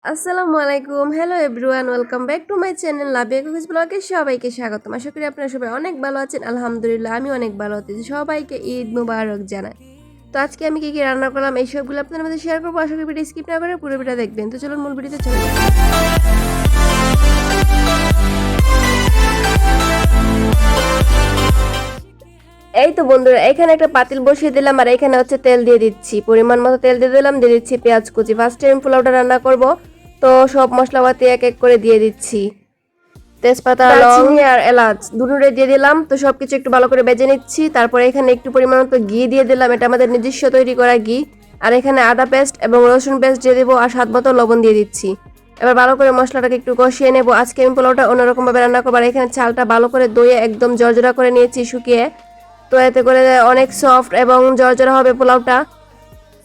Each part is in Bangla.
আসসালামু আলাইকুম। Hello everyone, welcome back to my channel Labiya cookies ব্লগে সবাইকে স্বাগতম। আশা করি আপনারা সবাই অনেক ভালো আছেন। আলহামদুলিল্লাহ আমি অনেক ভালো আছি। সবাইকে ঈদ মুবারক জানাই। তো আজকে আমি কি রান্না করলাম এই সবগুলো আপনাদের মধ্যে শেয়ার করবো। আশা করি ভিডিও স্কিপ না করে পুরো ভিডিও দেখবেন। তো চলুন মূল ভিডিওতে চলে যাই। এই তো বন্ধুরা, এখানে একটা পাতিল বসিয়ে দিলাম আর এখানে হচ্ছে তেল দিয়ে দিচ্ছি। পরিমাণ মতো তেল দিয়ে দিলাম, দিয়ে দিচ্ছি পেঁয়াজ কুচি। ফার্স্ট টাইম পোলাওটা রান্না করব, তো সব মশলাপাতি এক এক করে দিয়ে দিচ্ছি। তেজপাতা, দারচিনি আর এলাচ দুটোরে দিয়ে দিলাম। তো সবকিছু একটু ভালো করে ভেজে নিচ্ছি। তারপরে এখানে একটু পরিমাণ মতো ঘি দিয়ে দিলাম, এটা আমাদের নিজস্ব তৈরি করা ঘি। আর এখানে আদা পেস্ট এবং রসুন পেস্ট দিয়ে দেবো আর স্বাদ মতো লবণ দিয়ে দিচ্ছি। এবার ভালো করে মশলাটাকে একটু কষিয়ে নেবো। আজকে আমি পোলাওটা অন্যরকম ভাবে রান্না করবো। আর এখানে চালটা ভালো করে ধুয়ে একদম জর্জরা করে নিয়েছি শুকিয়ে। তো এতে করে অনেক সফট এবং জর্জরা হবে পোলাওটা।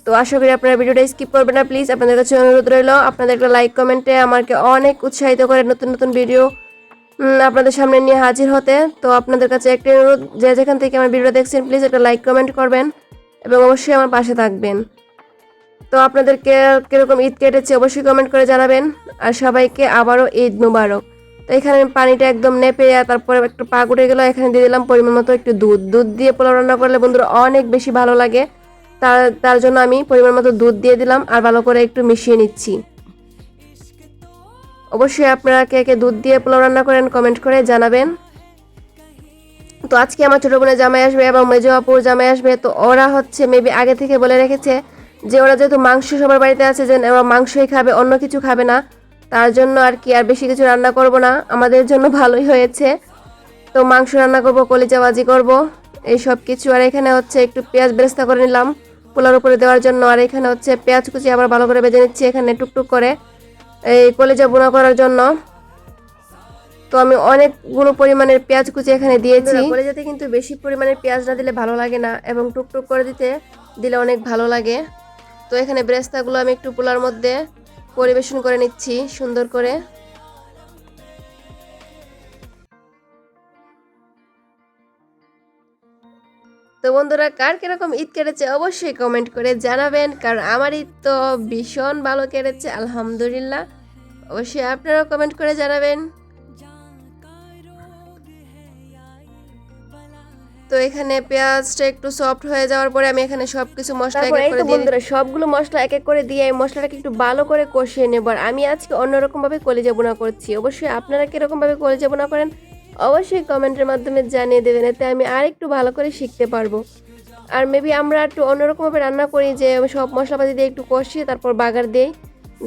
তো আশা করি আপনারা ভিডিওটা স্কিপ করবেন না প্লিজ। আপনাদের কাছে অনুরোধ রইল, আপনাদের একটা লাইক কমেন্টে আমাকে অনেক উৎসাহিত করে নতুন নতুন ভিডিও আপনাদের সামনে নিয়ে হাজির হতে। তো আপনাদের কাছে একটা অনুরোধ, যে যেখান থেকে আমার ভিডিও দেখছেন প্লিজ একটা লাইক কমেন্ট করবেন এবং অবশ্যই আমার পাশে থাকবেন। তো আপনাদেরকে কীরকম ঈদ কেটেছে অবশ্যই কমেন্ট করে জানাবেন। আর সবাইকে আবারও ঈদ মুবারক। তো এখানে পানিটা একদম নেপে তারপরে একটু পাক উঠে গেলো। এখানে দিয়ে দিলাম পরিমাণ মতো একটু দুধ দিয়ে পোলাও রান্না করলে বন্ধুরা অনেক বেশি ভালো লাগে। তার জন্য আমি পরিমাণ মতো দুধ দিয়ে দিলাম আর ভালো করে একটু মিশিয়ে নিচ্ছি। অবশ্যই আপনারা কে কে দুধ দিয়ে পোলাও রান্না করেন কমেন্ট করে জানাবেন। তো আজকে আমার ছোটো বোনের জামাই আসবে এবং মেজো আপুর জামাই আসবে। তো ওরা হচ্ছে মেবি আগে থেকে বলে রেখেছে যে ওরা যেহেতু মাংস সবার বাড়িতে আছে, যে ওরা মাংসই খাবে, অন্য কিছু খাবে না। তার জন্য আর কি আর বেশি কিছু রান্না করব না, আমাদের জন্য ভালোই হয়েছে। তো মাংস রান্না করব, কলিজা ভাজি করব, এই সব কিছু। আর এখানে হচ্ছে একটু পেঁয়াজ বেরেস্তা করে নিলাম পোলার উপরে দেওয়ার জন্য। আর এখানে হচ্ছে পেঁয়াজ কুচি আবার ভালো করে ভেজে নিচ্ছি এখানে টুকটুক করে এই কলিজা বোনা করার জন্য। তো আমি অনেকগুলো পরিমাণের পেঁয়াজ কুচি এখানে দিয়েছি। কলিজাতে কিন্তু বেশি পরিমাণের পেঁয়াজ না দিলে ভালো লাগে না এবং টুকটুক করে দিলে অনেক ভালো লাগে। তো এখানে বেরেস্তাগুলো আমি একটু পোলার মধ্যে পরিবেশন করে নিচ্ছি সুন্দর করে। তো বন্ধুরা, কার কিরকম ঈদ কেটেছে অবশ্যই কমেন্ট করে জানাবেন, কারণ আমার ঈদ তো ভীষণ ভালো কেটেছে আলহামদুলিল্লাহ। অবশ্যই আপনারাও কমেন্ট করে জানাবেন। তো এখানে পেঁয়াজটা একটু সফট হয়ে যাওয়ার পরে আমি এখানে সবকিছু মশলা এক এক করে দিয়ে বন্ধুরা সবগুলো মশলা এক এক করে দিয়ে এই মশলাটাকে একটু ভালো করে কষিয়ে নেব। আর আমি আজকে অন্যরকম ভাবে কলিজা বোনা করছি। অবশ্যই আপনারা কিরকম ভাবে কলিজা বোনা করেন অবশ্যই কমেন্টের মাধ্যমে জানিয়ে দেবেন, এতে আমি আর একটু ভালো করে শিখতে পারবো। আর মেবি আমরা একটু অন্যরকম ভাবে রান্না করি, যে সব মশলাপাতি দিয়ে একটু কষিয়ে তারপর বাগার দিই।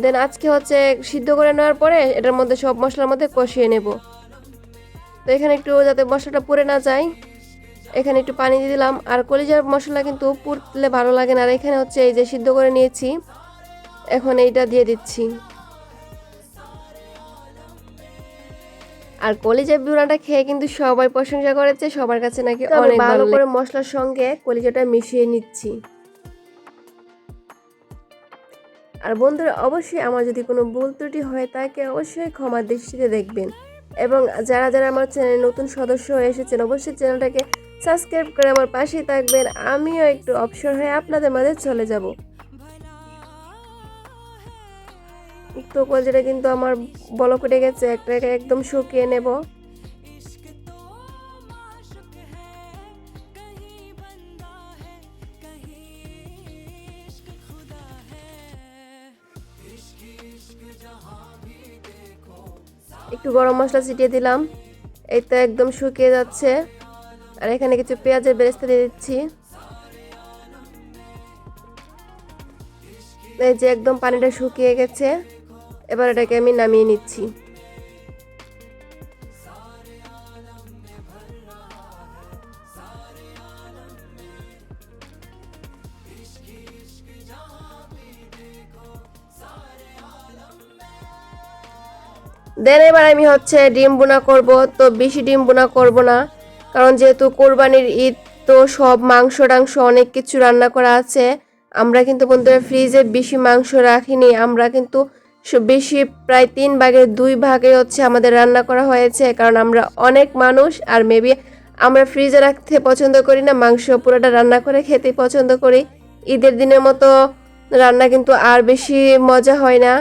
দেন আজকে হচ্ছে সিদ্ধ করে নেওয়ার পরে এটার মধ্যে সব মশলার মধ্যে কষিয়ে নেব। তো এখানে একটু যাতে মশলাটা পুড়ে না যায় এখানে একটু পানি দিয়ে দিলাম। আর কলিজার মশলা কিন্তু পুড়লে ভালো লাগে না। আর এখানে হচ্ছে এই যে সিদ্ধ করে নিয়েছি, এখন এইটা দিয়ে দিচ্ছি। আর কলিজার বুনাটা খেয়ে কিন্তু সবাই প্রশংসা করেছে, সবার কাছে নাকি অনেক ভালো করে মশলার সঙ্গে কলিজাটা মিশিয়ে নিচ্ছি। আর বন্ধুরা অবশ্যই আমার যদি কোনো ভুল ত্রুটি হয় তাকে অবশ্যই ক্ষমার দৃষ্টিতে দেখবেন। এবং যারা যারা আমার চ্যানেলে নতুন সদস্য হয়ে এসেছেন অবশ্যই চ্যানেলটাকে সাবস্ক্রাইব করে আমার পাশেই থাকবেন। আমিও একটু অবসর হয়ে আপনাদের মাঝে চলে যাব। তো কলজিটা কিন্তু আমার বলক উঠে গেছে, একটাকে একদম শুকিয়ে নেব। একটু গরম মশলা ছিটিয়ে দিলাম, এই তো একদম শুকিয়ে যাচ্ছে। আর এখানে কিছু পেঁয়াজের বেরেস্তা দিয়ে দিচ্ছি। এই যে একদম পানিটা শুকিয়ে গেছে, এবার এটাকে আমি নামিয়ে নিচ্ছি। দেন এবার আমি হচ্ছে ডিম বোনা করব। তো বেশি ডিম বোনা করব না, কারণ যেহেতু কোরবানির ঈদ, তো সব মাংস টাংস অনেক কিছু রান্না করা আছে। আমরা কিন্তু বন্ধুরা ফ্রিজে বেশি মাংস রাখিনি, আমরা কিন্তু বেশি প্রায় 3 ভাগের 2 ভাগে হচ্ছে আমাদের রান্না করা হয়েছে, কারণ আমরা অনেক মানুষ। আর মেবি আমরা ফ্রিজে রাখতে পছন্দ করি না, মাংস পুরোটা রান্না করে খেতে পছন্দ করি। ঈদের দিনের মতো রান্না কিন্তু আর বেশি মজা হয় না।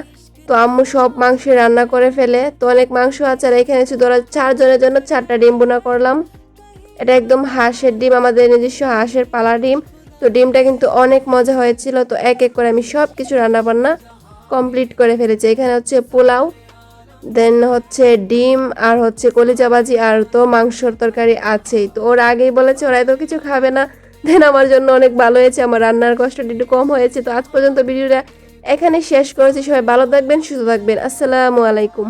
তো আম্মু সব মাংস রান্না করে ফেলে, তো অনেক মাংস আছে। আর এখানে শুধু ওরা 4 জনের জন্য 4টা ডিম বোনা করলাম। এটা একদম হাঁসের ডিম, আমাদের নিজস্ব হাঁসের পালা ডিম। তো ডিমটা কিন্তু অনেক মজা হয়েছিল। তো এক এক করে আমি সব কিছু রান্না বান্না কমপ্লিট করে ফেলেছি। এখানে হচ্ছে পোলাও, দেন হচ্ছে ডিম, আর হচ্ছে কলিজা ভাজি, আর তো মাংসর তরকারি আছেই। তো ওরা আগেই বলেছে ওরা এত কিছু খাবে না, দেন আমার জন্য অনেক ভালো হয়েছে, আমার রান্নার কষ্টটা একটু কম হয়েছে। তো আজ পর্যন্ত ভিডিওটা এখানে শেষ করেছি। সবাই ভালো থাকবেন, সুস্থ থাকবেন। আসসালামু আলাইকুম।